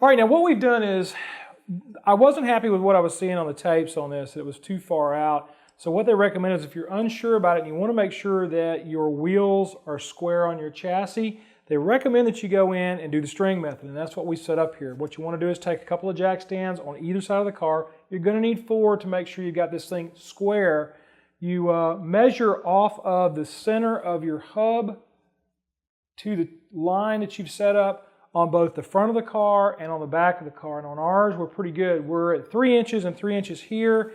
All right, now what we've done is, I wasn't happy with what I was seeing on the tapes on this. It was too far out. So what they recommend is if you're unsure about it and you want to make sure that your wheels are square on your chassis, they recommend that you go in and do the string method, and that's what we set up here. What you want to do is take a couple of jack stands on either side of the car. You're going to need 4 to make sure you got this thing square. You measure off of the center of your hub to the line that you've set up on both the front of the car and on the back of the car. And on ours, we're pretty good. We're at 3 inches and 3 inches here.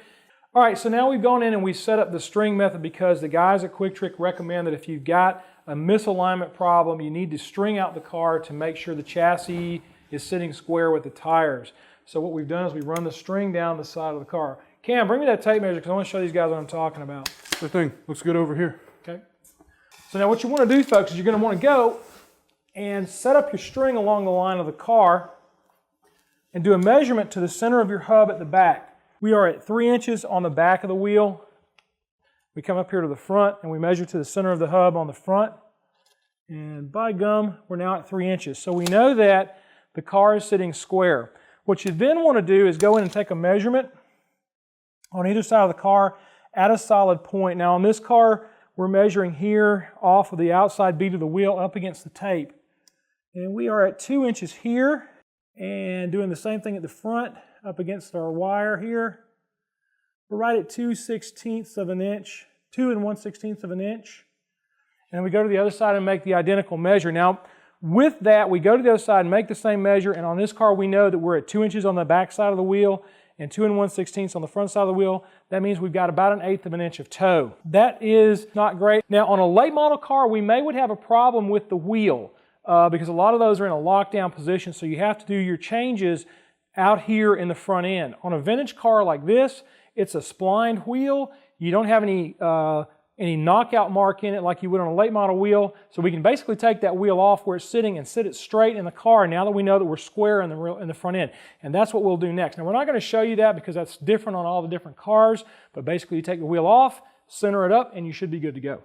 All right, so now we've gone in and we've set up the string method because the guys at QuickTrick recommend that if you've got a misalignment problem, you need to string out the car to make sure the chassis is sitting square with the tires. So what we've done is we run the string down the side of the car. Cam, bring me that tape measure because I want to show these guys what I'm talking about. Sure thing. Looks good over here. Okay. So now what you want to do, folks, is you're going to want to go and set up your string along the line of the car and do a measurement to the center of your hub at the back. We are at 3 inches on the back of the wheel. We come up here to the front and we measure to the center of the hub on the front. And by gum, we're now at 3 inches. So we know that the car is sitting square. What you then want to do is go in and take a measurement on either side of the car at a solid point. Now on this car, we're measuring here off of the outside bead of the wheel up against the tape. And we are at 2 inches here and doing the same thing at the front up against our wire here. We're right at 2/16 of an inch, 2 1/16 of an inch. And we go to the other side and make the identical measure. Now, with that, we go to the other side and make the same measure. And on this car, we know that we're at 2 inches on the back side of the wheel and 2 1/16 on the front side of the wheel. That means we've got about 1/8 of an inch of toe. That is not great. Now, on a late model car, we would have a problem with the wheel because a lot of those are in a lockdown position. So you have to do your changes out here in the front end. On a vintage car like this, it's a splined wheel. You don't have any knockout mark in it like you would on a late model wheel. So we can basically take that wheel off where it's sitting and sit it straight in the car now that we know that we're square in the front end. And that's what we'll do next. Now we're not going to show you that because that's different on all the different cars, but basically you take the wheel off, center it up, and you should be good to go.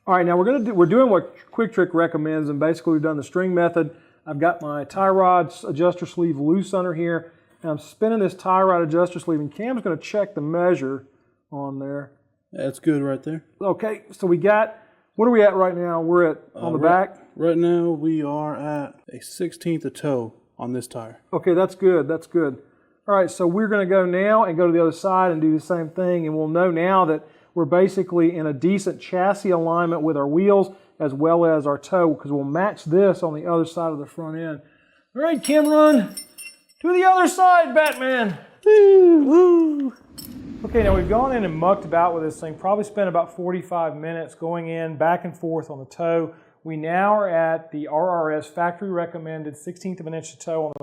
All right, now we're doing what QuickTrick recommends, and basically we've done the string method. I've got my tie rod adjuster sleeve loose under here, and I'm spinning this tie rod adjuster sleeve, and Cam's going to check the measure on there. That's good right there. Okay, so we got, what are we at right now? We're at, on the back? Right now we are at a 1/16 of toe on this tire. Okay, that's good, that's good. All right, so we're going to go now and go to the other side and do the same thing, and we'll know now that we're basically in a decent chassis alignment with our wheels as well as our toe, because we'll match this on the other side of the front end. All right, Cameron, to the other side, Batman. Woo, woo. Okay, now we've gone in and mucked about with this thing, probably spent about 45 minutes going in back and forth on the toe. We now are at the RRS factory recommended 1/16 of an inch of toe on